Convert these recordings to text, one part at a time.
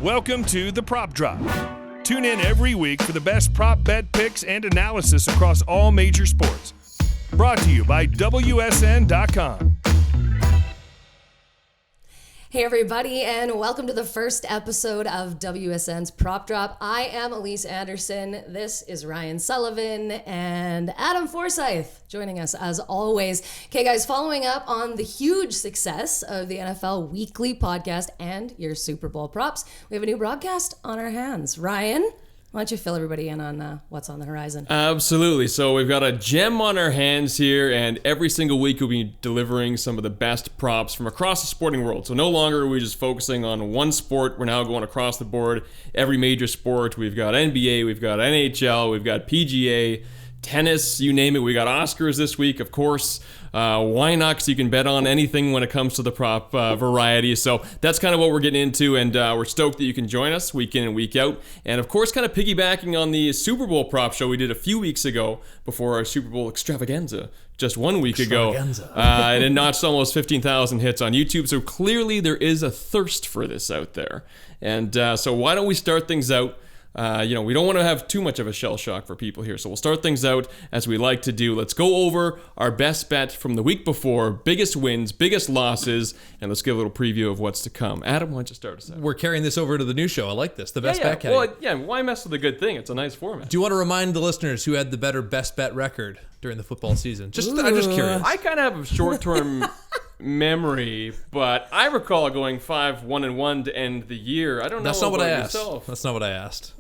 Welcome to The Prop Drop. Tune in every week for the best prop bet picks and analysis across all major sports. Brought to you by WSN.com. Hey everybody, and welcome to the first episode of WSN's Prop Drop. I am Alece Anderson. This is Ryan Sullivan and Adam Forsythe joining us as always. Okay guys, following up on the huge success of the NFL Weekly podcast and your Super Bowl props, we have a new broadcast on our hands. Ryan, why don't you fill everybody in on what's on the horizon? Absolutely. So we've got a gem on our hands here, and every single week we'll be delivering some of the best props from across the sporting world. So no longer are we just focusing on one sport. We're now going across the board, every major sport. We've got NBA, we've got NHL, we've got PGA, tennis, you name it. We got Oscars this week, of course. Why not? Because you can bet on anything when it comes to the prop variety. So that's kind of what we're getting into, and we're stoked that you can join us week in and week out. And of course, kind of piggybacking on the Super Bowl prop show we did a few weeks ago before our Super Bowl extravaganza just 1 week ago. And it notched almost 15,000 hits on YouTube. So clearly there is a thirst for this out there. And so why don't we start things out? We don't want to have too much of a shell shock for people here. So we'll start things out as we like to do. Let's go over our best bet from the week before, biggest wins, biggest losses, and let's give a little preview of what's to come. Adam, why don't you start us out? We're carrying this over to the new show. I like this. The best bet category. Well, why mess with a good thing? It's a nice format. Do you want to remind the listeners who had the better best bet record during the football season? I'm just curious. I kind of have a short-term memory, but I recall going 5-1-1 to end the year. I don't know. That's not what I asked. Yourself. That's not what I asked.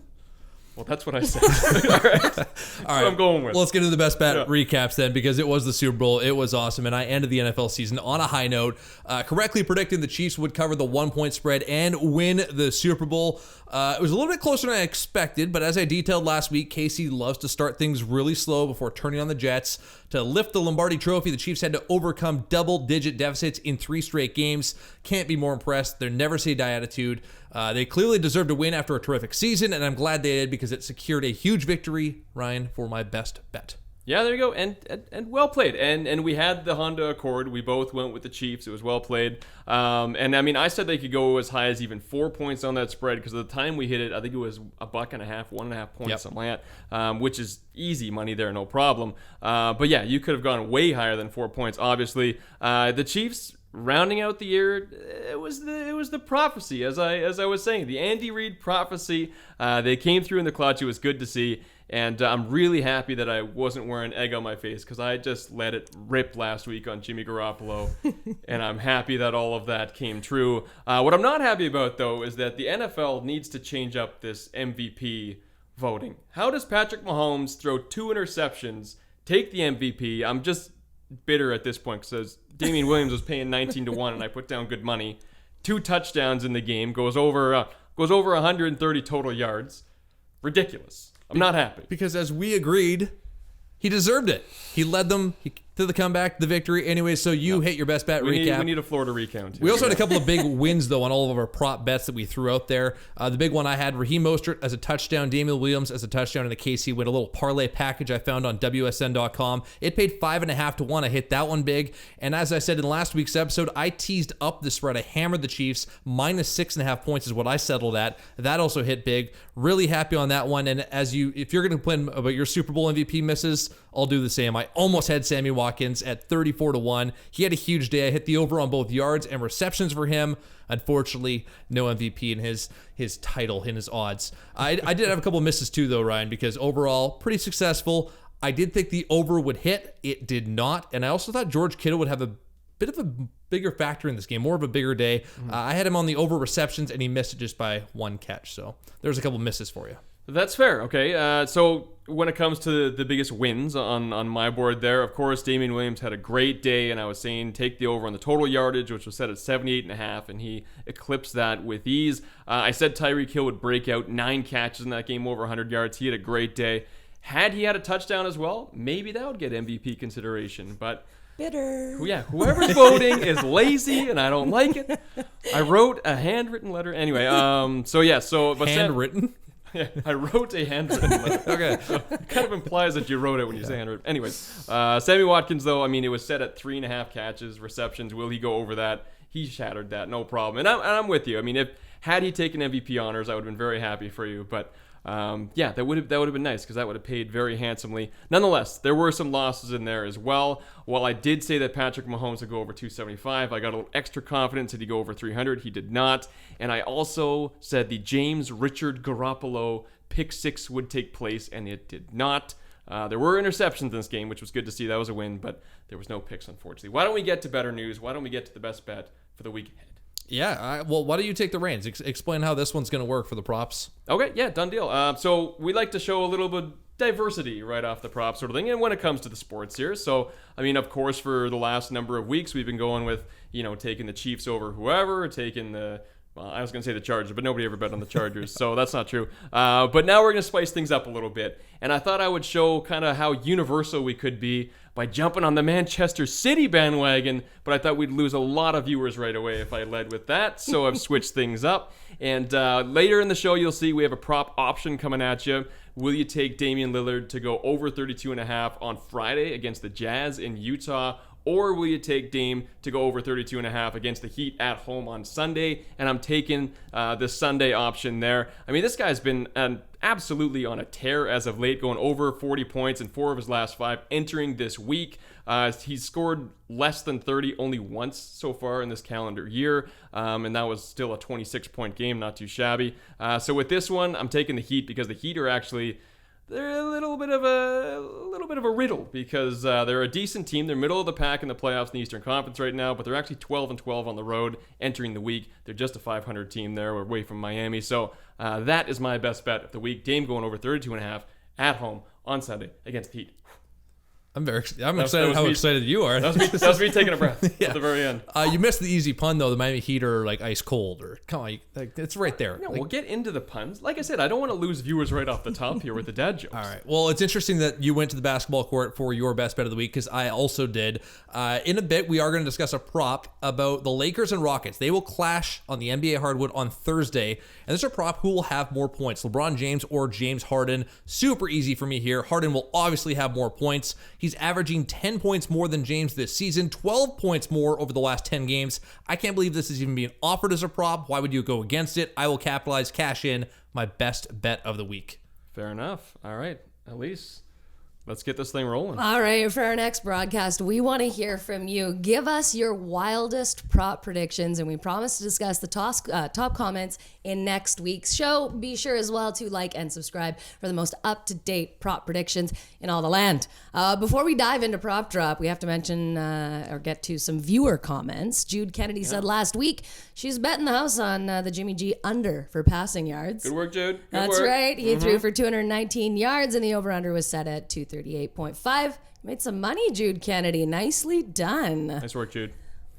Well, that's what I said. All right. That's what I'm going with. Well, let's get into the best bet recaps then, because it was the Super Bowl. It was awesome, and I ended the NFL season on a high note, correctly predicting the Chiefs would cover the 1-point spread and win the Super Bowl. It was a little bit closer than I expected, but as I detailed last week, KC loves to start things really slow before turning on the Jets. To lift the Lombardi Trophy, the Chiefs had to overcome double-digit deficits in 3 straight games. Can't be more impressed. Their never-say-die attitude. They clearly deserved to win after a terrific season, and I'm glad they did because it secured a huge victory, Ryan, for my best bet. Yeah, there you go, and well played. And we had the Honda Accord. We both went with the Chiefs. It was well played. And I mean, I said they could go as high as even 4 points on that spread because at the time we hit it, I think it was $1.50, 1.5 points, something like that, which is easy money there, no problem. But yeah, you could have gone way higher than 4 points. Obviously, the Chiefs rounding out the year, it was the prophecy, as I was saying, the Andy Reid prophecy. They came through in the clutch. It was good to see. And I'm really happy that I wasn't wearing egg on my face because I just let it rip last week on Jimmy Garoppolo. And I'm happy that all of that came true. What I'm not happy about, though, is that the NFL needs to change up this MVP voting. How does Patrick Mahomes throw 2 interceptions, take the MVP? I'm just bitter at this point because Damien Williams was paying 19-1 and I put down good money. 2 touchdowns in the game, goes over 130 total yards. Ridiculous. I'm not happy. Because as we agreed, he deserved it. He led them to the comeback, the victory. Anyway, so you hit your best bet recap. We need a Florida recount. We also had a couple of big wins, though, on all of our prop bets that we threw out there. The big one I had, Raheem Mostert as a touchdown, Damien Williams as a touchdown in the KC win. A little parlay package I found on WSN.com. It paid 5.5 to 1. I hit that one big. And as I said in last week's episode, I teased up the spread. I hammered the Chiefs. Minus 6.5 points is what I settled at. That also hit big. Really happy on that one. And if you're going to complain about your Super Bowl MVP misses, I'll do the same. I almost had Sammy Watkins at 34 to 1. He had a huge day. I hit the over on both yards and receptions for him. Unfortunately, no MVP in his title, in his odds. I did have a couple of misses too, though, Ryan, because overall, pretty successful. I did think the over would hit. It did not. And I also thought George Kittle would have a bit of a bigger factor in this game, more of a bigger day. I had him on the over receptions, and he missed it just by 1 catch. So there's a couple of misses for you. That's fair. Okay. So when it comes to the biggest wins on my board there, of course, Damien Williams had a great day, and I was saying take the over on the total yardage, which was set at 78.5, and he eclipsed that with ease. I said Tyreek Hill would break out 9 catches in that game, over 100 yards. He had a great day. Had he had a touchdown as well, maybe that would get MVP consideration, but Bitter. Yeah, whoever's voting is lazy, and I don't like it. I wrote a handwritten letter. Anyway, but handwritten? Yeah, I wrote a handwritten letter. Okay. So it kind of implies that you wrote it when you say handwritten. Anyways, Sammy Watkins, though, I mean, it was set at 3.5 catches, receptions. Will he go over that? He shattered that, no problem. And I'm with you. I mean, Had he taken MVP honors, I would have been very happy for you. But yeah, that would have been nice because that would have paid very handsomely. Nonetheless, there were some losses in there as well. While I did say that Patrick Mahomes would go over 275, I got a little extra confidence that he'd go over 300. He did not. And I also said the James Richard Garoppolo pick six would take place, and it did not. There were interceptions in this game, which was good to see. That was a win, but there was no picks, unfortunately. Why don't we get to better news? Why don't we get to the best bet for the week ahead? Yeah, well, why don't you take the reins? Explain how this one's going to work for the props. Okay, yeah, done deal. So we like to show a little bit of diversity right off the prop sort of thing, and when it comes to the sports here. So, I mean, of course, for the last number of weeks, we've been going with, taking the Chiefs over whoever, taking the... Well, I was going to say the Chargers, but nobody ever bet on the Chargers, so that's not true. But now we're going to spice things up a little bit. And I thought I would show kind of how universal we could be by jumping on the Manchester City bandwagon, but I thought we'd lose a lot of viewers right away if I led with that, so I've switched things up. And later in the show, you'll see we have a prop option coming at you. Will you take Damian Lillard to go over 32.5 on Friday against the Jazz in Utah? Or will you take Dame to go over 32.5 against the Heat at home on Sunday? And I'm taking the Sunday option there. I mean, this guy's been absolutely on a tear as of late, going over 40 points in 4 of his last 5 entering this week. He's scored less than 30 only once so far in this calendar year, and that was still a 26-point game, not too shabby. So with this one, I'm taking the Heat because the Heat are actually... They're a little bit of a riddle because they're a decent team. They're middle of the pack in the playoffs in the Eastern Conference right now, but they're actually 12-12 on the road entering the week. They're just a 500 team there, away from Miami. So that is my best bet of the week. Dame going over 32.5 at home on Sunday against the Heat. I'm excited how excited you are. That was me taking a breath at the very end. You missed the easy pun, though. The Miami Heat are like ice cold. Or come on, it's right there. No, we'll get into the puns. Like I said, I don't want to lose viewers right off the top here with the dad jokes. All right. Well, it's interesting that you went to the basketball court for your best bet of the week because I also did. In a bit, we are going to discuss a prop about the Lakers and Rockets. They will clash on the NBA hardwood on Thursday. And this is a prop who will have more points, LeBron James or James Harden. Super easy for me here. Harden will obviously have more points. He's averaging 10 points more than James this season, 12 points more over the last 10 games. I can't believe this is even being offered as a prop. Why would you go against it? I will capitalize, cash in, my best bet of the week. Fair enough. All right, Alece, let's get this thing rolling. All right, for our next broadcast, we want to hear from you. Give us your wildest prop predictions, and we promise to discuss the top comments in next week's show. Be sure as well to like and subscribe for the most up-to-date prop predictions in all the land. Before we dive into Prop Drop, we have to mention or get to some viewer comments. Jude Kennedy said last week she's betting the house on the Jimmy G under for passing yards. Good work, Jude. That's right. He threw for 219 yards, and the over-under was set at 238.5. Made some money, Jude Kennedy. Nicely done. Nice work, Jude.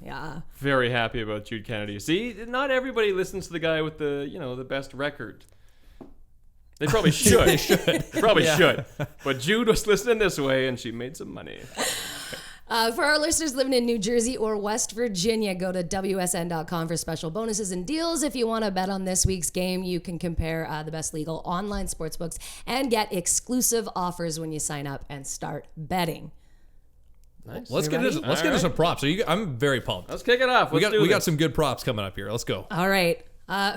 Yeah. Very happy about Jude Kennedy. See, not everybody listens to the guy with the best record. They probably should. They should. But Jude was listening this way, and she made some money. For our listeners living in New Jersey or West Virginia, go to WSN.com for special bonuses and deals. If you want to bet on this week's game, you can compare the best legal online sportsbooks and get exclusive offers when you sign up and start betting. Nice. Let's get into some props. I'm very pumped. Let's kick it off. We got some good props coming up here. Let's go. All right.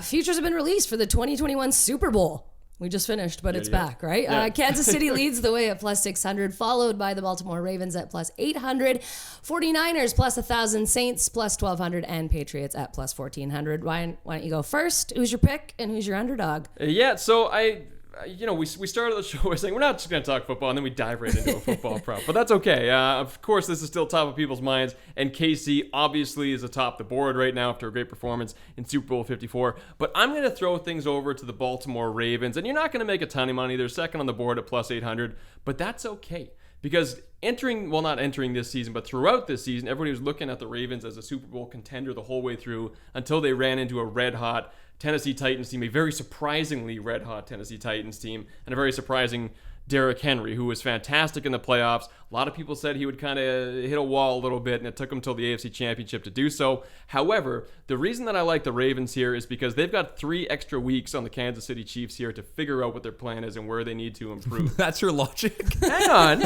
Futures have been released for the 2021 Super Bowl. We just finished, but it's back, right? Yeah. Kansas City leads the way at plus 600, followed by the Baltimore Ravens at plus 800, 49ers plus 1,000, Saints plus 1,200, and Patriots at plus 1,400. Ryan, why don't you go first? Who's your pick and who's your underdog? Yeah, so we started the show by saying we're not just going to talk football, and then we dive right into a football prop. But that's okay. Of course, this is still top of people's minds, and KC obviously is atop the board right now after a great performance in Super Bowl 54. But I'm going to throw things over to the Baltimore Ravens, and you're not going to make a ton of money. They're second on the board at plus 800, but that's okay. Because not entering this season, but throughout this season, everybody was looking at the Ravens as a Super Bowl contender the whole way through until they ran into a red-hot Tennessee Titans team, a very surprisingly red-hot Tennessee Titans team, and a very surprising Derrick Henry, who was fantastic in the playoffs. A lot of people said he would kind of hit a wall a little bit, and it took him till the AFC Championship to do so. However, the reason that I like the Ravens here is because they've got 3 extra weeks on the Kansas City Chiefs here to figure out what their plan is and where they need to improve. That's your logic? Hang on.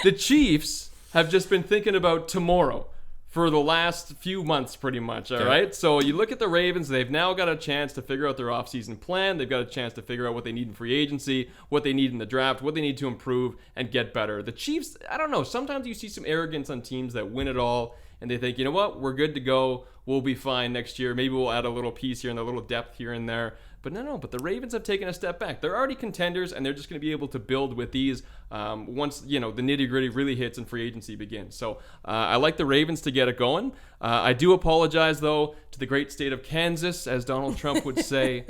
The Chiefs have just been thinking about tomorrow for the last few months, pretty much. All right. So you look at the Ravens, they've now got a chance to figure out their offseason plan. They've got a chance to figure out what they need in free agency, what they need in the draft, what they need to improve and get better. The Chiefs, I don't know. Sometimes you see some arrogance on teams that win it all, and they think, you know what, we're good to go. We'll be fine next year. Maybe we'll add a little piece here and a little depth here and there. But but the Ravens have taken a step back. They're already contenders, and they're just going to be able to build with these once, the nitty-gritty really hits and free agency begins. So I like the Ravens to get it going. I do apologize, though, to the great state of Kansas, as Donald Trump would say.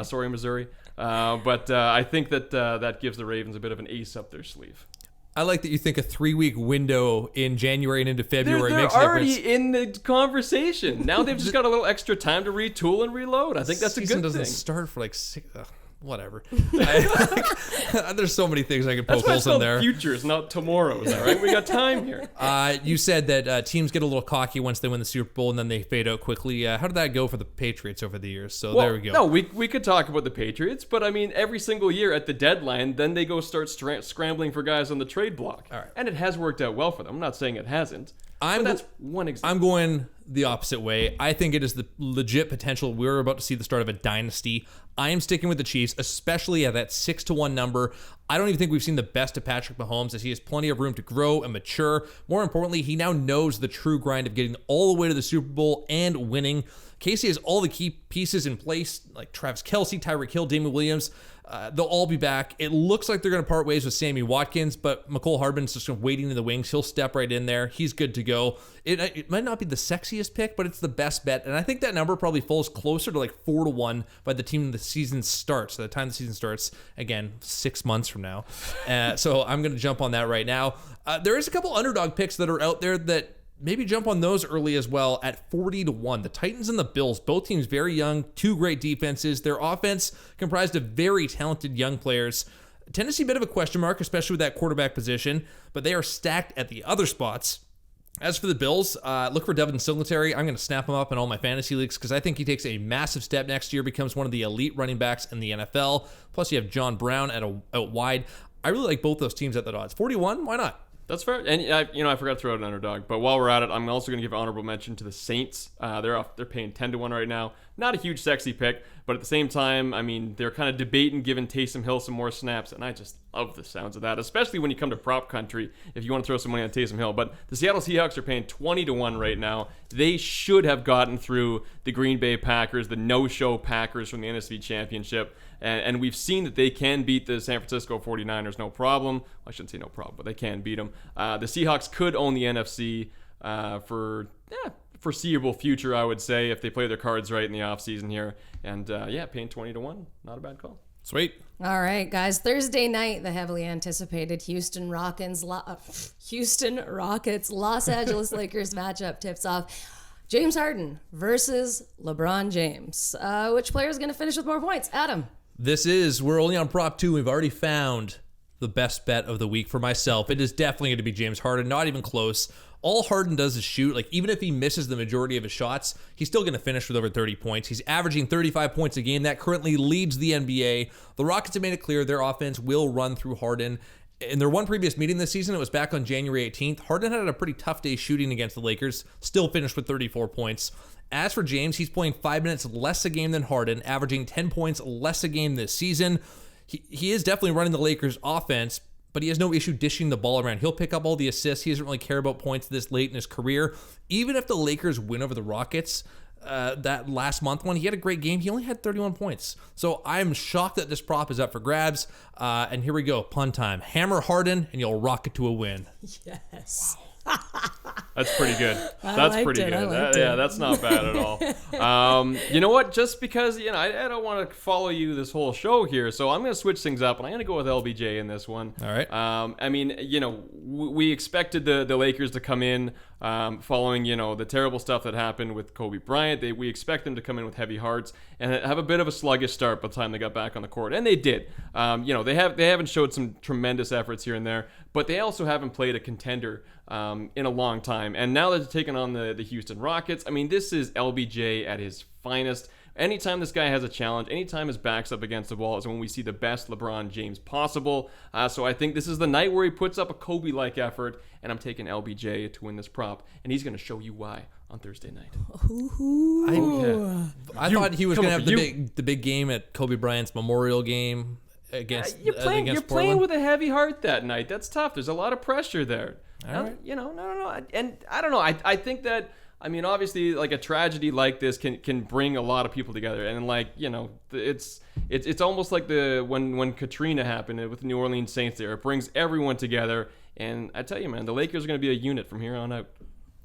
Sorry, Missouri. But I think that gives the Ravens a bit of an ace up their sleeve. I like that you think a 3-week window in January and into February they're makes a difference. already in the conversation. Now they've just got a little extra time to retool and reload. I think that's a good thing. The season doesn't start for like 6... whatever. There's so many things I could poke holes in there. Futures, not tomorrows. All right, we got time here. You said that teams get a little cocky once they win the Super Bowl and then they fade out quickly. How did that go for the Patriots over the years? So there we go. No, we could talk about the Patriots, but I mean, every single year at the deadline, then they go start scrambling for guys on the trade block. All right. And it has worked out well for them. I'm not saying it hasn't. But that's one example. I'm going the opposite way. I think it is the legit potential. We're about to see the start of a dynasty. I am sticking with the Chiefs, especially at that 6-1 number. I don't even think we've seen the best of Patrick Mahomes, as he has plenty of room to grow and mature. More importantly, he now knows the true grind of getting all the way to the Super Bowl and winning. Casey has all the key pieces in place, like Travis Kelce, Tyreek Hill, Damien Williams. They'll all be back. It looks like they're going to part ways with Sammy Watkins, but McCole Hardman's just waiting in the wings. He'll step right in there. He's good to go. It might not be the sexiest pick, but it's the best bet. And I think that number probably falls closer to like 4-1 by the time the season starts. By the time the season starts, again, 6 months from now. So I'm going to jump on that right now. There is a couple underdog picks that are out there that maybe jump on those early as well at 40-1. The Titans and the Bills, both teams very young, two great defenses. Their offense comprised of very talented young players. Tennessee, a bit of a question mark, especially with that quarterback position, but they are stacked at the other spots. As for the Bills, look for Devin Singletary. I'm going to snap him up in all my fantasy leagues because I think he takes a massive step next year, becomes one of the elite running backs in the NFL. Plus, you have John Brown out wide. I really like both those teams at the odds. 41, why not? That's fair. And I forgot to throw out an underdog. But while we're at it, I'm also going to give honorable mention to the Saints. They're paying 10-1 right now. Not a huge sexy pick, but at the same time, I mean, they're kind of debating giving Taysom Hill some more snaps, and I just love the sounds of that, especially when you come to prop country if you want to throw some money on Taysom Hill. But the Seattle Seahawks are paying 20-1 right now. They should have gotten through the Green Bay Packers, the no-show Packers from the NFC Championship. And we've seen that they can beat the San Francisco 49ers, no problem. Well, I shouldn't say no problem, but they can beat them. The Seahawks could own the NFC for foreseeable future, I would say, if they play their cards right in the offseason here. And paying 20-1, not a bad call. Sweet. All right, guys. Thursday night, the heavily anticipated Houston Rockets Los Angeles Lakers matchup tips off. James Harden versus LeBron James. Which player is going to finish with more points? Adam. We're only on prop 2. We've already found the best bet of the week for myself. It is definitely going to be James Harden, not even close. All Harden does is shoot. Like, even if he misses the majority of his shots, he's still going to finish with over 30 points. He's averaging 35 points a game. That currently leads the NBA. The Rockets have made it clear their offense will run through Harden. In their one previous meeting this season, it was back on January 18th. Harden had a pretty tough day shooting against the Lakers, still finished with 34 points. As for James, he's playing 5 minutes less a game than Harden, averaging 10 points less a game this season. He is definitely running the Lakers' offense, but he has no issue dishing the ball around. He'll pick up all the assists. He doesn't really care about points this late in his career. Even if the Lakers win over the Rockets, that last month one, he had a great game. He only had 31 points. So I'm shocked that this prop is up for grabs. And here we go, pun time. Hammer Harden, and you'll rock it to a win. Yes. Wow. That's pretty good. That's pretty good. Yeah, that's not bad at all. You know what? Just because, I don't want to follow you this whole show here, so I'm going to switch things up, and I'm going to go with LBJ in this one. All right. I mean, we expected the Lakers to come in following, the terrible stuff that happened with Kobe Bryant. We expect them to come in with heavy hearts and have a bit of a sluggish start by the time they got back on the court, and they did. They haven't showed some tremendous efforts here and there, but they also haven't played a contender in a long time. And now that they're taking on the Houston Rockets, I mean, this is LBJ at his finest. Anytime this guy has a challenge, anytime his back's up against the wall is when we see the best LeBron James possible. So I think this is the night where he puts up a Kobe-like effort, and I'm taking LBJ to win this prop, and he's going to show you why on Thursday night. I thought he was going to have the big game at Kobe Bryant's memorial game against You're playing with a heavy heart that night. That's tough. There's a lot of pressure there. All right. No. And I don't know. I think that, I mean, obviously, like a tragedy like this can bring a lot of people together, and it's almost like when Katrina happened with the New Orleans Saints. There, it brings everyone together, and I tell you, man, the Lakers are going to be a unit from here on out.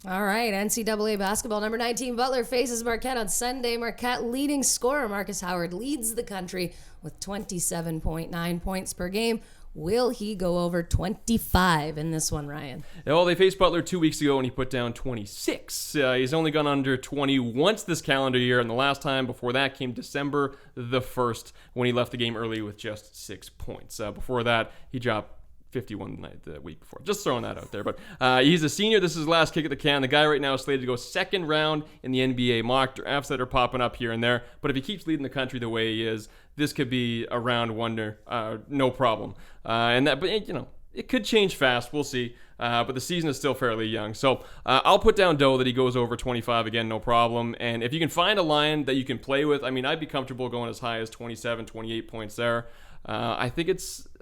All right, NCAA basketball, number 19 Butler faces Marquette on Sunday. Marquette leading scorer Marcus Howard leads the country with 27.9 points per game. Will he go over 25 in this one, Ryan? Well, they faced Butler 2 weeks ago, and he put down 26. He's only gone under 20 once this calendar year, and the last time before that came December the 1st when he left the game early with just 6 points. Before that, he dropped 51 the week before. Just throwing that out there. But he's a senior. This is his last kick at the can. The guy right now is slated to go second round in the NBA mock drafts that are popping up here and there. But if he keeps leading the country the way he is, this could be a round wonder, no problem. But it could change fast. We'll see. But the season is still fairly young. So I'll put down dough that he goes over 25 again, no problem. And if you can find a line that you can play with, I mean, I'd be comfortable going as high as 27, 28 points there. I think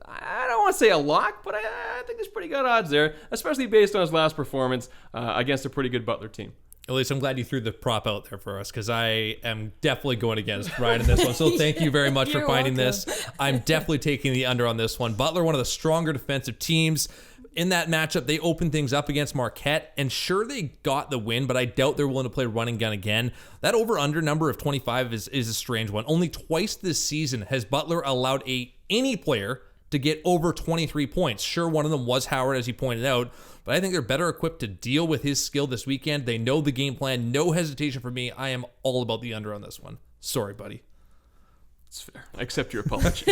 I don't want to say a lock, but I think there's pretty good odds there, especially based on his last performance against a pretty good Butler team. Elise, I'm glad you threw the prop out there for us because I am definitely going against Ryan in this one. So thank you very much for finding this. I'm definitely taking the under on this one. Butler, one of the stronger defensive teams. In that matchup, they opened things up against Marquette, and sure, they got the win, but I doubt they're willing to play run and gun again. That over-under number of 25 is a strange one. Only twice this season has Butler allowed any player to get over 23 points. Sure, one of them was Howard, as you pointed out, but I think they're better equipped to deal with his skill this weekend. They know the game plan. No hesitation for me. I am all about the under on this one. Sorry, buddy. It's fair. I accept your apology.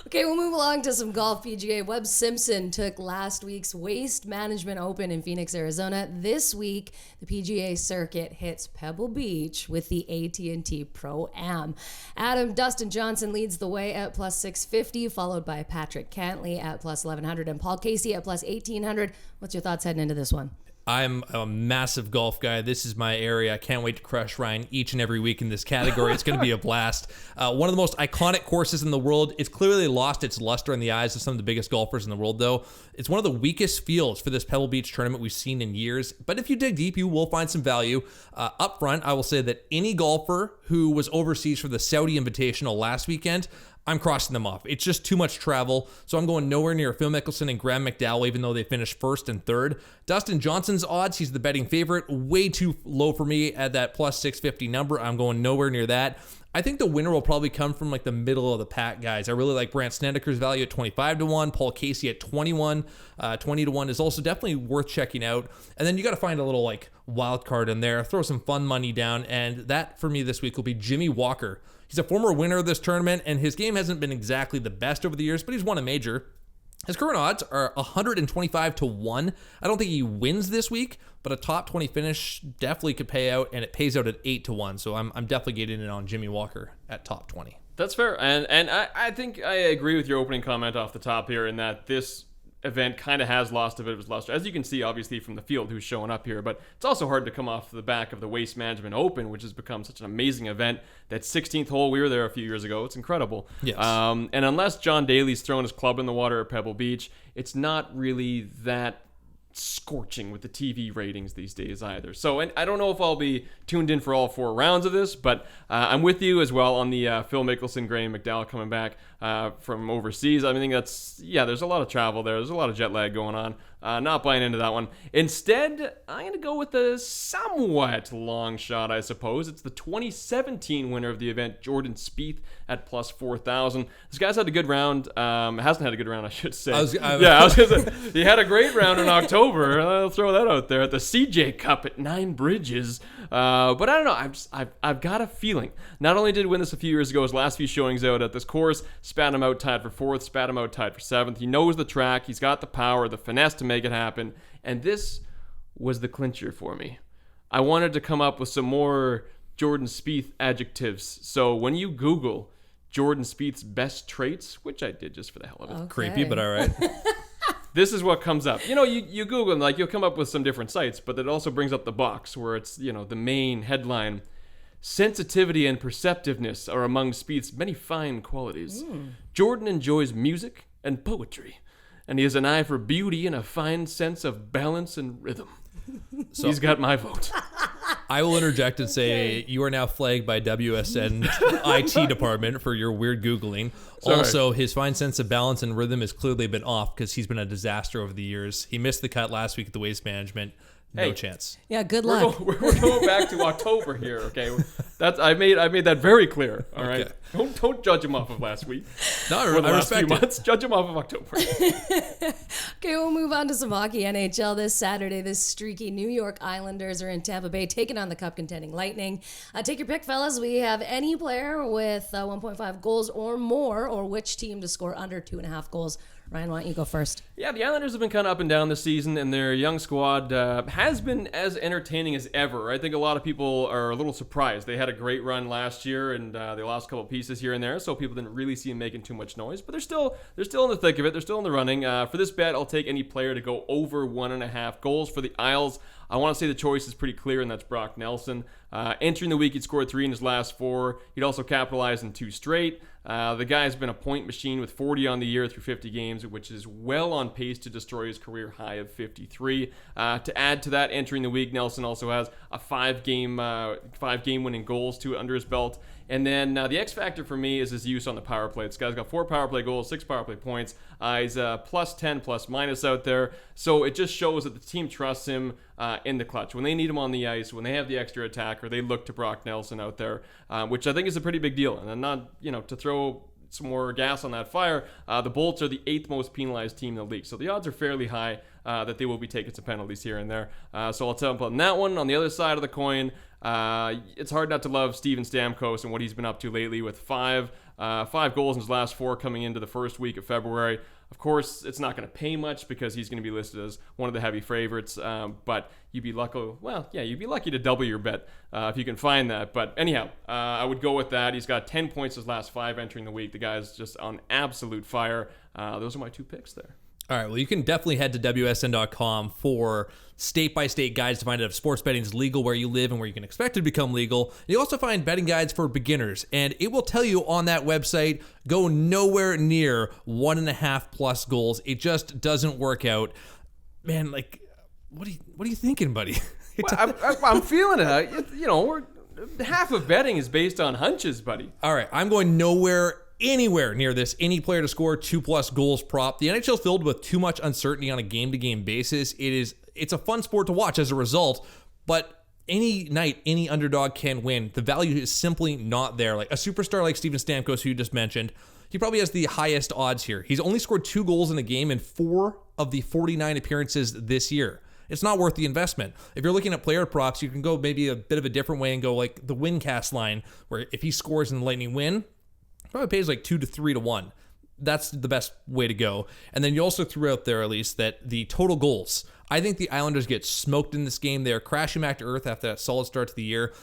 Okay, we'll move along to some golf. PGA. Webb Simpson took last week's Waste Management Open in Phoenix, Arizona. This week, the PGA circuit hits Pebble Beach with the AT&T Pro-Am. Dustin Johnson leads the way at plus 650, followed by Patrick Cantley at plus 1100 and Paul Casey at plus 1800. What's your thoughts heading into this one? I'm a massive golf guy. This is my area. I can't wait to crush Ryan each and every week in this category. It's going to be a blast. One of the most iconic courses in the world. It's clearly lost its luster in the eyes of some of the biggest golfers in the world, though. It's one of the weakest fields for this Pebble Beach tournament we've seen in years. But if you dig deep, you will find some value. Up front, I will say that any golfer who was overseas for the Saudi Invitational last weekend, I'm crossing them off. It's just too much travel, so I'm going nowhere near Phil Mickelson and Graham McDowell, even though they finished first and third. Dustin Johnson's odds, he's the betting favorite, way too low for me at that plus 650 number. I'm going nowhere near that. I think the winner will probably come from like the middle of the pack guys. I really like Brandt Snedeker's value at 25-1, Paul Casey at 21, 20-1 is also definitely worth checking out. And then you got to find a little like wild card in there, throw some fun money down, and that for me this week will be Jimmy Walker. He's a former winner of this tournament, and his game hasn't been exactly the best over the years, but he's won a major. His current odds are 125-1. I don't think he wins this week, but a top 20 finish definitely could pay out, and it pays out at 8-1. So I'm definitely getting in on Jimmy Walker at top 20. That's fair, and I think I agree with your opening comment off the top here in that this event kind of has lost a bit of its luster, as you can see obviously from the field who's showing up here, but it's also hard to come off the back of the Waste Management Open, which has become such an amazing event. That 16th hole, we were there a few years ago, it's incredible. Yes. And unless John Daly's throwing his club in the water at Pebble Beach, it's not really that scorching with the TV ratings these days either. So, and I don't know if I'll be tuned in for all 4 rounds of this, but I'm with you as well on the Phil Mickelson, Graham McDowell coming back from overseas. I think there's a lot of travel there. There's a lot of jet lag going on. Not buying into that one. Instead, I'm going to go with a somewhat long shot, I suppose. It's the 2017 winner of the event, Jordan Spieth, at plus 4,000. This guy's had a good round. Hasn't had a good round, I should say. I was going to say, he had a great round in October. I'll throw that out there at the CJ Cup at 9 Bridges. But I don't know. I've got a feeling. Not only did he win this a few years ago, his last few showings out at this course, spat him out tied for 4th, spat him out tied for 7th. He knows the track. He's got the power, the finesse to make it happen. And this was the clincher for me. I wanted to come up with some more Jordan Spieth adjectives. So when you Google Jordan Spieth's best traits, which I did just for the hell of it. Okay. Creepy, but all right. This is what comes up. You Google and you'll come up with some different sites, but it also brings up the box where it's, the main headline. Sensitivity and perceptiveness are among Spieth's many fine qualities. Jordan enjoys music and poetry, and he has an eye for beauty and a fine sense of balance and rhythm. So he's got my vote. I will interject and say you are now flagged by WSN IT department for your weird Googling. Sorry. Also, his fine sense of balance and rhythm has clearly been off because he's been a disaster over the years. He missed the cut last week at the Waste Management. No Hey. chance. Yeah, good luck. We're going back to October here, okay? I made that very clear. All right, Okay. don't judge him off of last week. No, Or the I last few respect it. months. Judge him off of October. Okay, we'll move on to some hockey. NHL this Saturday. The streaky New York Islanders are in Tampa Bay taking on the Cup contending Lightning. Take your pick, fellas. We have any player with 1.5 goals or more, or which team to score under 2.5 goals. Ryan, why don't you go first? Yeah, the Islanders have been kind of up and down this season, and their young squad has been as entertaining as ever. I think a lot of people are a little surprised. They had a great run last year, and they lost a couple pieces here and there, so people didn't really see them making too much noise. But they're still in the thick of it. They're still in the running. For this bet, I'll take any player to go over 1.5 goals. For the Isles, I want to say the choice is pretty clear, and that's Brock Nelson. Entering the week, he'd scored 3 in his last 4. He'd also capitalized in 2 straight. The guy's been a point machine with 40 on the year through 50 games, which is well on pace to destroy his career high of 53. To add to that, entering the week, Nelson also has a 5-game winning goals under his belt. And then the X factor for me is his use on the power play. This guy's got 4 power play goals, 6 power play points. He's plus 10, plus minus out there. So it just shows that the team trusts him in the clutch. When they need him on the ice, when they have the extra attacker, they look to Brock Nelson out there, which I think is a pretty big deal. And then to throw some more gas on that fire, the Bolts are the 8th most penalized team in the league. So the odds are fairly high that they will be taking some penalties here and there. So I'll tell them on that one. On the other side of the coin, it's hard not to love Steven Stamkos and what he's been up to lately with 5 goals in his last 4 coming into the first week of February. Of course, it's not going to pay much because he's going to be listed as one of the heavy favorites, but you'd be lucky to double your bet if you can find that. But anyhow, I would go with that. He's got 10 points his last 5 entering the week. The guy's just on absolute fire. Those are my 2 picks there. All right, well, you can definitely head to WSN.com for state-by-state guides to find out if sports betting is legal where you live and where you can expect it to become legal. You also find betting guides for beginners, and it will tell you on that website, go nowhere near 1.5 plus goals. It just doesn't work out. Man, what are you thinking, buddy? Well, I'm feeling it. Half of betting is based on hunches, buddy. All right, I'm going anywhere near this, any player to score 2+ goals prop. The NHL is filled with too much uncertainty on a game-to-game basis. It's a fun sport to watch as a result, but any night, any underdog can win. The value is simply not there. Like a superstar like Steven Stamkos, who you just mentioned, he probably has the highest odds here. He's only scored 2 goals in a game in 4 of the 49 appearances this year. It's not worth the investment. If you're looking at player props, you can go maybe a bit of a different way and go like the win cast line, where if he scores and the Lightning win, probably pays like 2 to 3 to 1. That's the best way to go. And then you also threw out there, Alece, that the total goals. I think the Islanders get smoked in this game. They're crashing back to earth after that solid start to the year.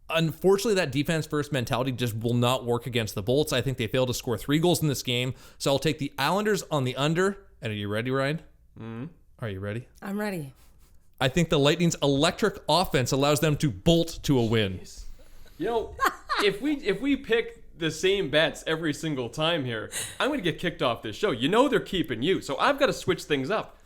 Unfortunately, that defense-first mentality just will not work against the Bolts. I think they failed to score 3 goals in this game. So I'll take the Islanders on the under. And are you ready, Ryan? Mm-hmm. Are you ready? I'm ready. I think the Lightning's electric offense allows them to bolt to a win. If we pick the same bets every single time here, I'm going to get kicked off this show. They're keeping you, so I've got to switch things up.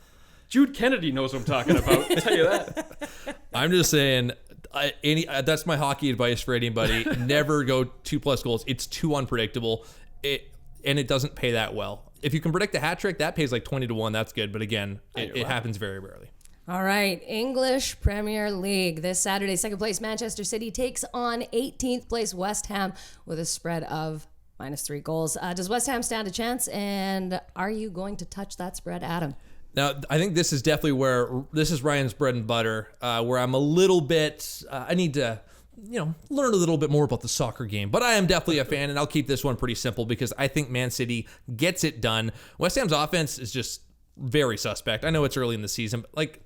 Jude Kennedy knows what I'm talking about. I'll tell you that. I'm just saying, that's my hockey advice for anybody. Never go 2+ goals. It's too unpredictable. And it doesn't pay that well. If you can predict a hat trick, that pays like 20 to 1. That's good. But again, it happens very rarely. All right, English Premier League. This Saturday, second place Manchester City takes on 18th place West Ham with a spread of -3 goals. Does West Ham stand a chance? And are you going to touch that spread, Adam? Now, I think this is definitely this is Ryan's bread and butter, where I'm a little bit, I need to, learn a little bit more about the soccer game. But I am definitely a fan, and I'll keep this one pretty simple because I think Man City gets it done. West Ham's offense is just very suspect. I know it's early in the season, but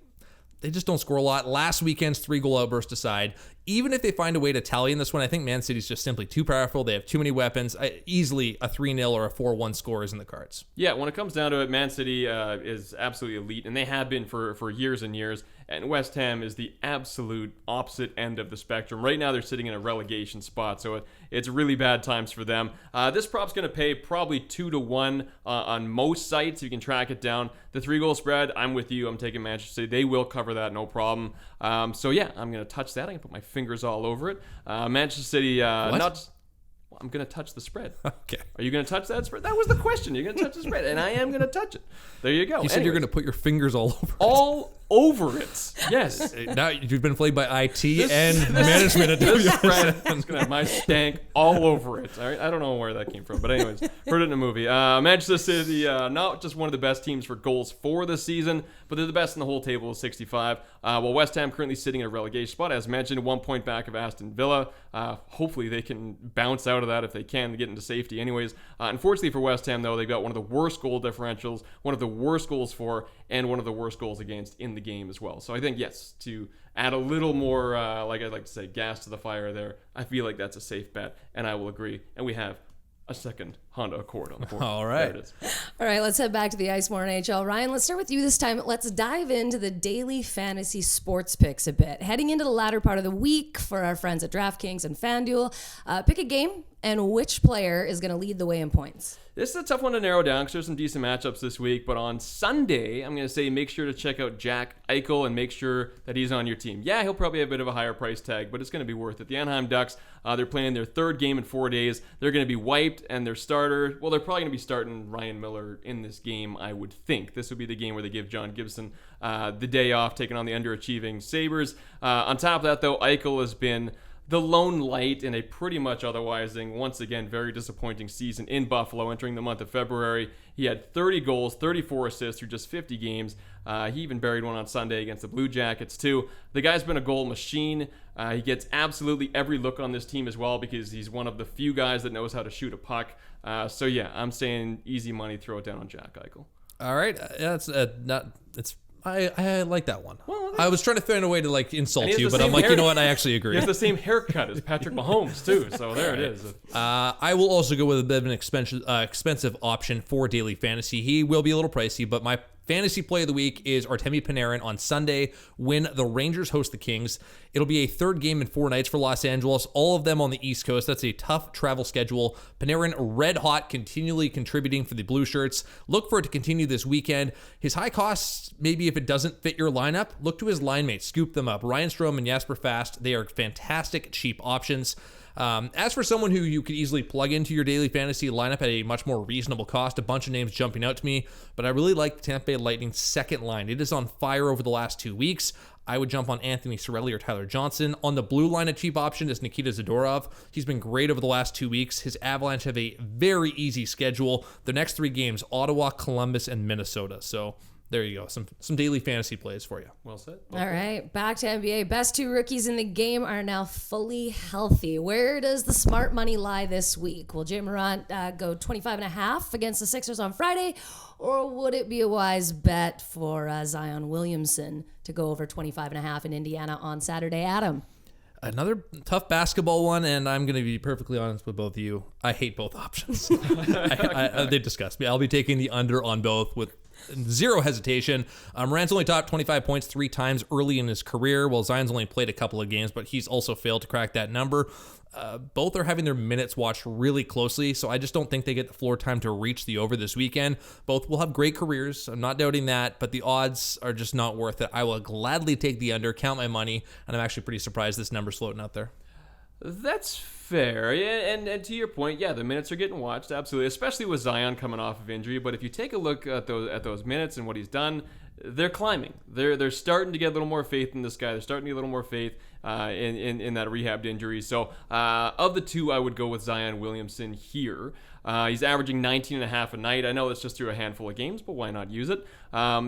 they just don't score a lot. Last weekend's 3-goal outburst aside, even if they find a way to tally in this one, I think Man City's just simply too powerful. They have too many weapons. Easily a 3-0 or a 4-1 score is in the cards. Yeah, when it comes down to it, Man City is absolutely elite, and they have been for years and years. And West Ham is the absolute opposite end of the spectrum. Right now, they're sitting in a relegation spot, so it's really bad times for them. This prop's going to pay probably 2-1 on most sites if you can track it down. The 3-goal spread, I'm with you. I'm taking Manchester City. They will cover that, no problem. So yeah, I'm going to touch that. I can put my fingers all over it. Manchester City, I'm going to touch the spread. Okay. Are you going to touch that spread? That was the question. You're going to touch the spread, and I am going to touch it. There you go. You said you're going to put your fingers all over it. All over it. Yes. Now you've been played by IT and management at This WSN. spread is going to have my stank all over it. All right? I don't know where that came from, but anyways, heard it in a movie. Manchester City, not just one of the best teams for goals for the season, but they're the best in the whole table of 65. While West Ham currently sitting in a relegation spot, as mentioned, 1 point back of Aston Villa. Hopefully they can bounce out of that if they can get into safety anyways. Unfortunately for West Ham, though, they've got one of the worst goal differentials, one of the worst goals for, and one of the worst goals against in the game as well. So I think, yes, to add a little more, like I'd like to say, gas to the fire there, I feel like that's a safe bet, and I will agree. And we have a second Honda Accord on the board. All right. There it is. All right, let's head back to the Ice More NHL. Ryan, let's start with you this time. Let's dive into the daily fantasy sports picks a bit. Heading into the latter part of the week for our friends at DraftKings and FanDuel, pick a game and which player is going to lead the way in points. This is a tough one to narrow down because there's some decent matchups this week. But on Sunday, I'm going to say make sure to check out Jack Eichel and make sure that he's on your team. Yeah, he'll probably have a bit of a higher price tag, but it's going to be worth it. The Anaheim Ducks, they're playing their third game in 4 days. They're going to be wiped, and their starter, well, they're probably going to be starting Ryan Miller in this game, I would think. This would be the game where they give John Gibson the day off, taking on the underachieving Sabres. On top of that, though, Eichel has been the lone light in a pretty much otherwising, once again, very disappointing season in Buffalo entering the month of February. He had 30 goals, 34 assists through just 50 games. He even buried one on Sunday against the Blue Jackets, too. The guy's been a goal machine. He gets absolutely every look on this team as well because he's one of the few guys that knows how to shoot a puck. So, yeah, I'm saying easy money, throw it down on Jack Eichel. All right. I like that one. Well, I was trying to find a way to insult you, but I'm like, you know what? I actually agree. He has the same haircut as Patrick Mahomes too, so there it is. I will also go with a bit of an expensive option for daily fantasy. He will be a little pricey, but my fantasy play of the week is Artemi Panarin on Sunday when the Rangers host the Kings. It'll be a third game in 4 nights for Los Angeles, all of them on the East Coast. That's a tough travel schedule. Panarin red hot, continually contributing for the Blue Shirts. Look for it to continue this weekend. His high costs, maybe if it doesn't fit your lineup, look to his line mates. Scoop them up. Ryan Strome and Jasper Fast, they are fantastic, cheap options. As for someone who you could easily plug into your daily fantasy lineup at a much more reasonable cost, a bunch of names jumping out to me, but I really like the Tampa Bay Lightning's second line. It is on fire over the last 2 weeks. I would jump on Anthony Cirelli or Tyler Johnson. On the blue line, a cheap option is Nikita Zadorov. He's been great over the last 2 weeks. His Avalanche have a very easy schedule. The next 3 games, Ottawa, Columbus, and Minnesota. So there you go. Some daily fantasy plays for you. Well said. All right, back to NBA. Best 2 rookies in the game are now fully healthy. Where does the smart money lie this week? Will Jay Morant go 25.5 against the Sixers on Friday, or would it be a wise bet for Zion Williamson to go over 25.5 in Indiana on Saturday? Adam? Another tough basketball one, and I'm going to be perfectly honest with both of you. I hate both options. They disgust me. I'll be taking the under on both with zero hesitation. Morant's only topped 25 points 3 times early in his career. Well, Zion's only played a couple of games, but he's also failed to crack that number. Both are having their minutes watched really closely, so I just don't think they get the floor time to reach the over this weekend. Both will have great careers. I'm not doubting that, but the odds are just not worth it. I will gladly take the under, count my money, and I'm actually pretty surprised this number's floating out there. That's fair. Yeah, and to your point, yeah, the minutes are getting watched, absolutely, especially with Zion coming off of injury. But if you take a look at those minutes and what he's done, they're climbing. They're starting to get a little more faith in this guy. They're starting to get a little more faith in that rehabbed injury. So of the two, I would go with Zion Williamson here. He's averaging 19.5 a night. I know that's just through a handful of games, but why not use it?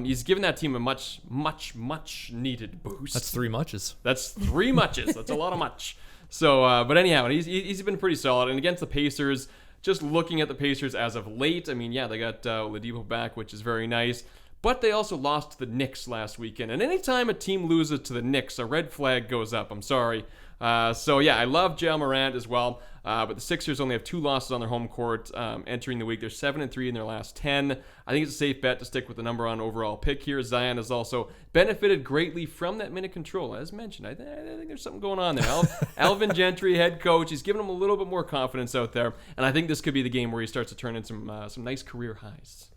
He's given that team a much, much, much needed boost. That's 3 muches. That's 3 muches. That's a lot of much. So, but anyhow, he's been pretty solid. And against the Pacers, just looking at the Pacers as of late, I mean, yeah, they got Oladipo back, which is very nice. but they also lost to the Knicks last weekend. And anytime a team loses to the Knicks, a red flag goes up. I'm sorry. So yeah, I love Ja Morant as well. But the Sixers only have 2 losses on their home court entering the week. They're 7-3 in their last 10. I think it's a safe bet to stick with the number 1 overall pick here. Zion has also benefited greatly from that minute control. As mentioned, I think there's something going on there. Alvin Gentry, head coach, he's given him a little bit more confidence out there. And I think this could be the game where he starts to turn in some nice career highs.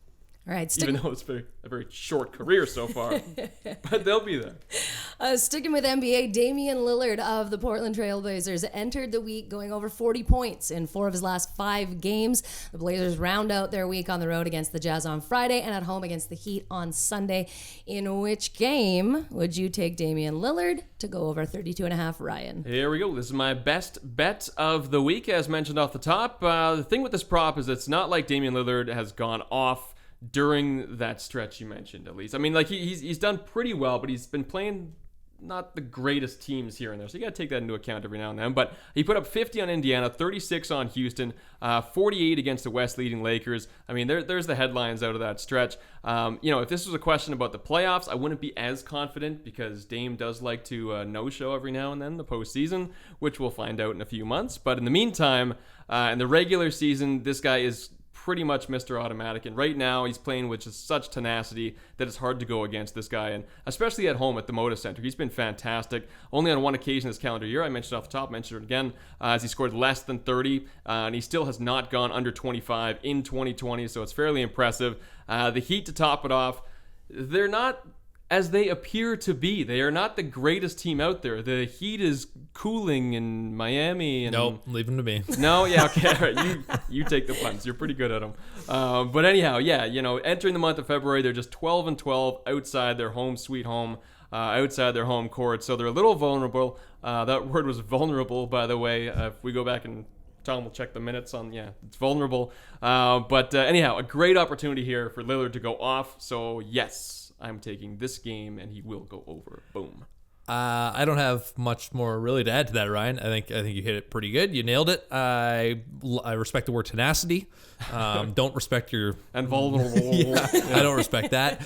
All right, Even though it's a very short career so far, but they'll be there. Sticking with NBA, Damian Lillard of the Portland Trail Blazers entered the week going over 40 points in 4 of his last 5 games. The Blazers round out their week on the road against the Jazz on Friday and at home against the Heat on Sunday. In which game would you take Damian Lillard to go over 32.5, Ryan? Here we go. This is my best bet of the week, as mentioned off the top. The thing with this prop is it's not like Damian Lillard has gone off during that stretch you mentioned, at least. I mean, like he's done pretty well, but he's been playing not the greatest teams here and there, so you got to take that into account every now and then. But he put up 50 on Indiana, 36 on Houston, 48 against the West leading Lakers. I mean, there's the headlines out of that stretch. If this was a question about the playoffs, I wouldn't be as confident because Dame does like to no-show every now and then the postseason, which we'll find out in a few months. But in the meantime, in the regular season, this guy is pretty much Mr. Automatic, and right now he's playing with just such tenacity that it's hard to go against this guy, and especially at home at the Moda Center. He's been fantastic. Only on one occasion this calendar year, I mentioned off the top, mentioned it again, as he scored less than 30, and he still has not gone under 25 in 2020, so it's fairly impressive. The Heat, to top it off, they're not as they appear to be. They are not the greatest team out there. The Heat is cooling in Miami. And nope, leave them to me. No, yeah, okay, all right. You take the punts. You're pretty good at them. But anyhow, yeah, entering the month of February, they're just 12-12 outside their home sweet home, outside their home court. So they're a little vulnerable. That word was vulnerable, by the way. If we go back and Tom will check the minutes on, it's vulnerable. But anyhow, a great opportunity here for Lillard to go off. So yes, I'm taking this game, and he will go over. Boom. I don't have much more really to add to that, Ryan. I think you hit it pretty good. You nailed it. I respect the word tenacity. Don't respect your and vulnerable. I don't respect that.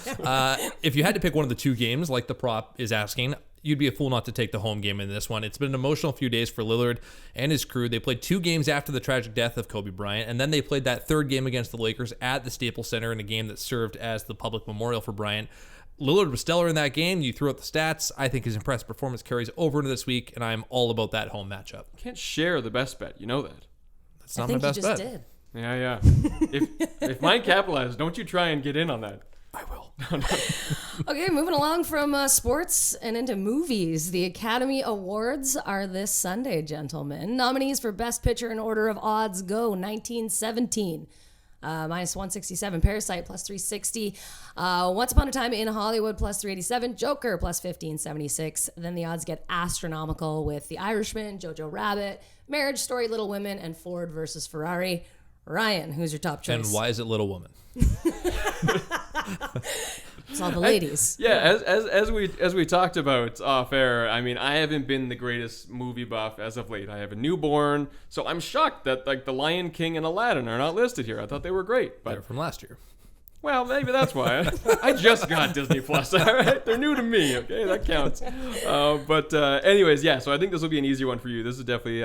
If you had to pick one of the 2 games, like the prop is asking, you'd be a fool not to take the home game in this one. It's been an emotional few days for Lillard and his crew. They played 2 games after the tragic death of Kobe Bryant, and then they played that 3rd game against the Lakers at the Staples Center in a game that served as the public memorial for Bryant. Lillard was stellar in that game. You threw out the stats. I think his impressive performance carries over into this week, and I'm all about that home matchup. Can't share the best bet. You know that. That's not my best bet. Did. Yeah. If mine capitalized, don't you try and get in on that. I will. Okay, moving along from sports and into movies. The Academy Awards are this Sunday, gentlemen. Nominees for Best Picture in order of odds go: 1917. Minus 167, Parasite plus 360, Once Upon a Time in Hollywood plus 387, Joker plus 1576. Then the odds get astronomical with The Irishman, Jojo Rabbit, Marriage Story, Little Women, and Ford versus Ferrari. Ryan, who's your top choice? And why is it Little Woman? It's all the ladies. As we talked about off air, I mean, I haven't been the greatest movie buff as of late. I have a newborn, so I'm shocked that like The Lion King and Aladdin are not listed here. I thought they were great, but They're from last year. Well, maybe that's why. I just got Disney Plus. All right, they're new to me. Okay, that counts. But anyways, so I think this will be an easier one for you. This is definitely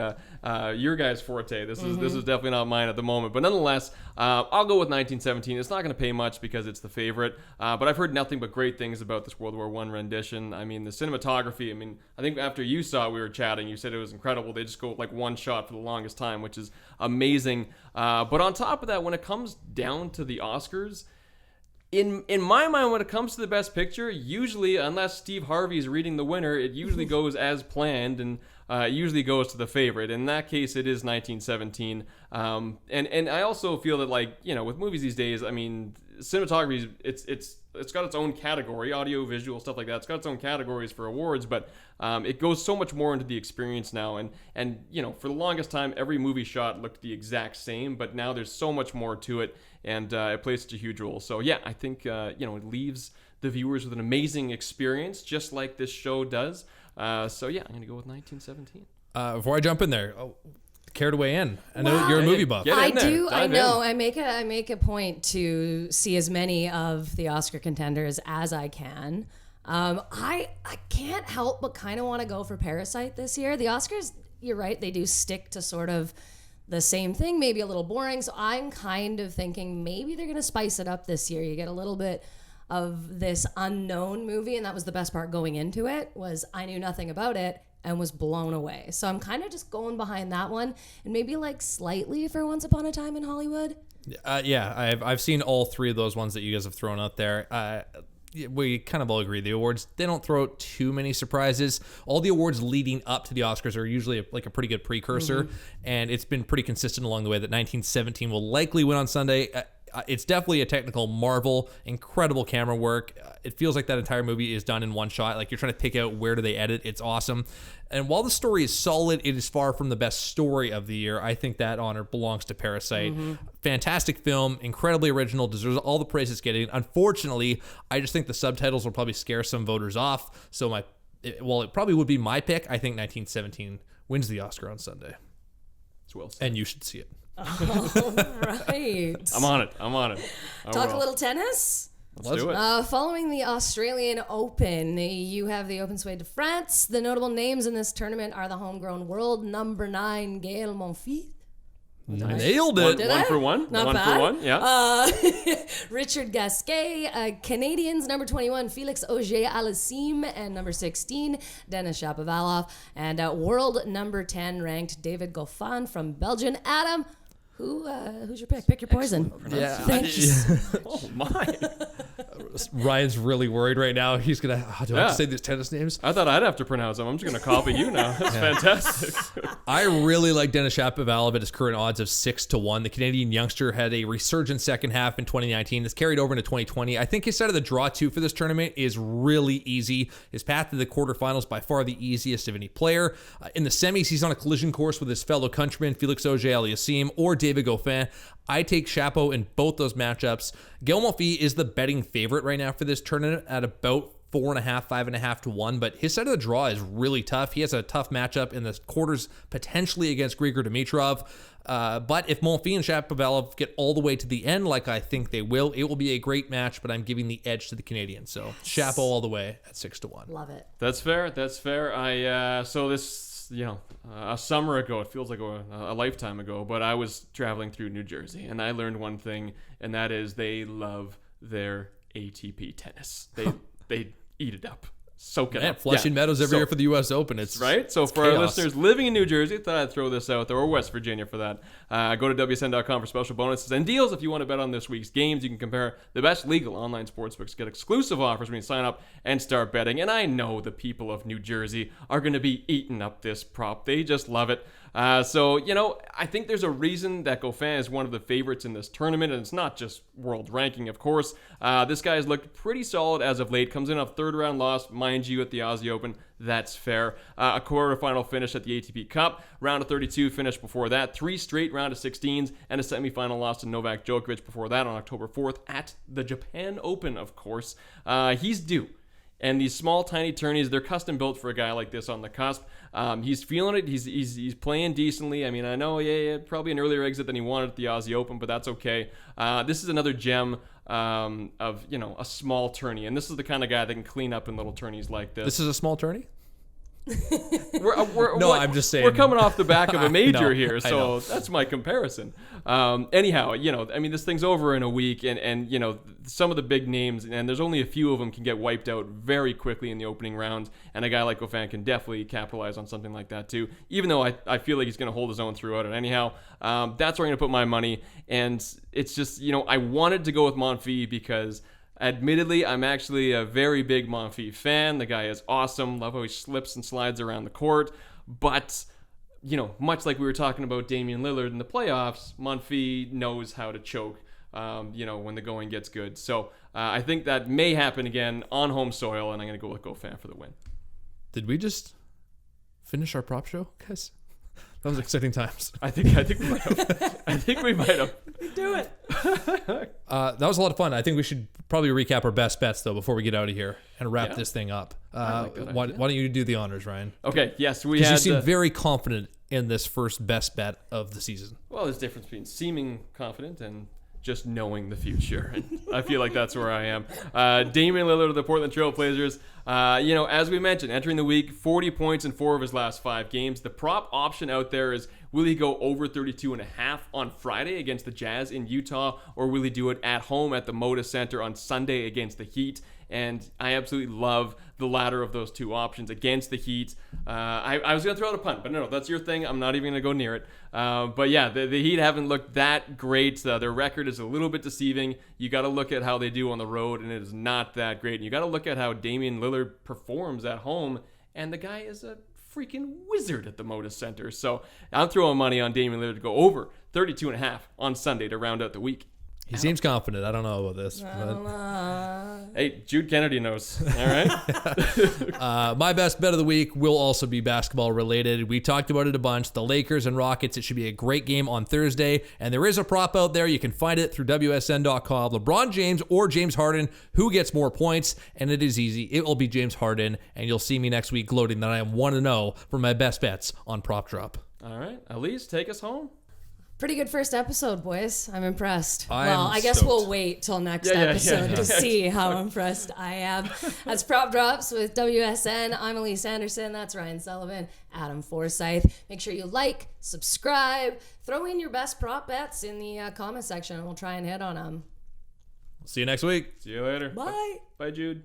your guys' forte. This is definitely not mine at the moment. But nonetheless, I'll go with 1917. It's not going to pay much because it's the favorite. But I've heard nothing but great things about this World War I rendition. I mean, the cinematography. I mean, I think after you saw it, we were chatting. You said it was incredible. They just go like one shot for the longest time, which is amazing. But on top of that, when it comes down to the Oscars, in my mind, when it comes to the Best Picture, usually, unless Steve Harvey's reading the winner, it usually goes as planned, and it usually goes to the favorite. In that case, it is 1917. And I also feel that, like, with movies these days, I mean, cinematography, it's got its own category, audio, visual, stuff like that. It's got its own categories for awards, but it goes so much more into the experience now. And for the longest time, every movie shot looked the exact same, but now there's so much more to it, and it plays such a huge role. So yeah, I think it leaves the viewers with an amazing experience, just like this show does. So yeah, I'm gonna go with 1917. Before I jump in there, care to weigh in? I know you're a movie buff. Get in I there. do. I Dive know. in. I make a point to see as many of the Oscar contenders as I can. I can't help but kind of want to go for Parasite this year. The Oscars, you're right, they do stick to sort of the same thing, maybe a little boring. So I'm kind of thinking maybe they're going to spice it up this year. You get a little bit of this unknown movie, and that was the best part going into it, was I knew nothing about it and was blown away. So I'm kind of just going behind that one, and maybe like slightly for Once Upon a Time in Hollywood. Yeah, I've seen all three of those ones that you guys have thrown out there. We kind of all agree the awards, they don't throw out too many surprises. All the awards leading up to the Oscars are usually a pretty good precursor, and it's been pretty consistent along the way that 1917 will likely win on Sunday. It's definitely a technical marvel, incredible camera work. It feels like that entire movie is done in one shot. Like you're trying to pick out where do they edit. It's awesome. And while the story is solid, it is far from the best story of the year. I think that honor belongs to Parasite. Fantastic film, incredibly original, deserves all the praise it's getting. Unfortunately, I just think the subtitles will probably scare some voters off. So it probably would be my pick. I think 1917 wins the Oscar on Sunday. It's well said. And you should see it. All right. I'm on it. Talk a little tennis. Let's do it. Following the Australian Open, you have the Open sway to France. The notable names in this tournament are the homegrown world number 9, Gaël Monfils. Nailed it. Did One I? for one. Not One bad. for one. Yeah. Richard Gasquet, Canadians number 21, Felix Auger-Aliassime, and number 16, Denis Shapovalov, and world number 10 ranked David Goffin from Belgium. Adam, who's your pick? Pick your poison. Yeah. Thank you. Oh my. Ryan's really worried right now. He's gonna. Do I have to say these tennis names? I thought I'd have to pronounce them. I'm just gonna copy you now. That's fantastic. I really like Denis Shapovalov at his current odds of 6-1. The Canadian youngster had a resurgent second half in 2019. It's carried over into 2020. I think his side of the draw too for this tournament is really easy. His path to the quarterfinals by far the easiest of any player. In the semis, he's on a collision course with his fellow countryman Felix Auger-Aliassime or David Goffin. I take Chapo in both those matchups. Gaël Monfils is the betting favorite right now for this tournament at about 4.5, 5.5 to 1, but his side of the draw is really tough. He has a tough matchup in the quarters, potentially against Grigor Dimitrov. But if Monfils and Shapovalov get all the way to the end, like I think they will, it will be a great match, but I'm giving the edge to the Canadians. So Chapo all the way at 6-1. Love it. That's fair. So this, a summer ago, it feels like a lifetime ago, but I was traveling through New Jersey, and I learned one thing, and that is they love their ATP tennis. They eat it up. Soak it up. Flushing Meadows every year for the U.S. Open. It's right. So for chaos. our listeners living in New Jersey, thought I'd throw this out there, or West Virginia for that. Go to WSN.com for special bonuses and deals if you want to bet on this week's games. You can compare the best legal online sportsbooks, get exclusive offers when you sign up and start betting. And I know the people of New Jersey are going to be eating up this prop. They just love it. I think there's a reason that Goffin is one of the favorites in this tournament, and it's not just world ranking, of course. This guy has looked pretty solid as of late. Comes in off third-round loss, mind you, at the Aussie Open. That's fair. A quarterfinal finish at the ATP Cup. Round of 32 finish before that. 3 straight round of 16s, and a semifinal loss to Novak Djokovic before that on October 4th at the Japan Open, of course. He's due. And these small, tiny tourneys, they're custom built for a guy like this on the cusp. He's feeling it. He's playing decently. I mean, I know, probably an earlier exit than he wanted at the Aussie Open, but that's okay. This is another gem of, a small tourney. And this is the kind of guy that can clean up in little tourneys like this. This is a small tourney? I'm just saying. We're coming off the back of a major here, I know. so that's my comparison. Anyhow, this thing's over in a week, and some of the big names, and there's only a few of them, can get wiped out very quickly in the opening round, and a guy like Goffin can definitely capitalize on something like that too, even though I feel like he's going to hold his own throughout it. Anyhow, that's where I'm going to put my money, and it's just, I wanted to go with Monfils because admittedly, I'm actually a very big Monfils fan. The guy is awesome. Love how he slips and slides around the court. But, much like we were talking about Damian Lillard in the playoffs, Monfils knows how to choke, when the going gets good. So I think that may happen again on home soil, and I'm going to go with Goffin for the win. Did we just finish our prop show, guys? That was exciting times. I think we might have. We Do it. That was a lot of fun. I think we should probably recap our best bets, though, before we get out of here and wrap this thing up. Why don't you do the honors, Ryan? Okay, yes. You seem very confident in this first best bet of the season? Well, there's a difference between seeming confident and just knowing the future. And I feel like that's where I am. Damian Lillard of the Portland Trail Blazers. As we mentioned, entering the week, 40 points in 4 of his last 5 games. The prop option out there is, will he go over 32.5 on Friday against the Jazz in Utah, or will he do it at home at the Moda Center on Sunday against the Heat? And I absolutely love the latter of those two options against the Heat. I was going to throw out a punt, but no, that's your thing. I'm not even going to go near it. But yeah, the Heat haven't looked that great. Their record is a little bit deceiving. You got to look at how they do on the road, and it is not that great. And you got to look at how Damian Lillard performs at home, and the guy is a freaking wizard at the Moda Center. So I'm throwing money on Damian Lillard to go over 32.5 on Sunday to round out the week. He seems confident. I don't know about this. Hey, Jude Kennedy knows. All right. My best bet of the week will also be basketball related. We talked about it a bunch. The Lakers and Rockets. It should be a great game on Thursday. And there is a prop out there. You can find it through WSN.com. LeBron James or James Harden. Who gets more points? And it is easy. It will be James Harden. And you'll see me next week gloating that I am 1-0 for my best bets on Prop Drop. All right. Alece, take us home. Pretty good first episode, boys. I'm impressed. I guess stoked. we'll wait till next episode to see how impressed I am. That's Prop Drops with WSN. I'm Alece Anderson. That's Ryan Sullivan, Adam Forsythe. Make sure you like, subscribe, throw in your best prop bets in the comment section, and we'll try and hit on them. See you next week. See you later. Bye. Bye, Jude.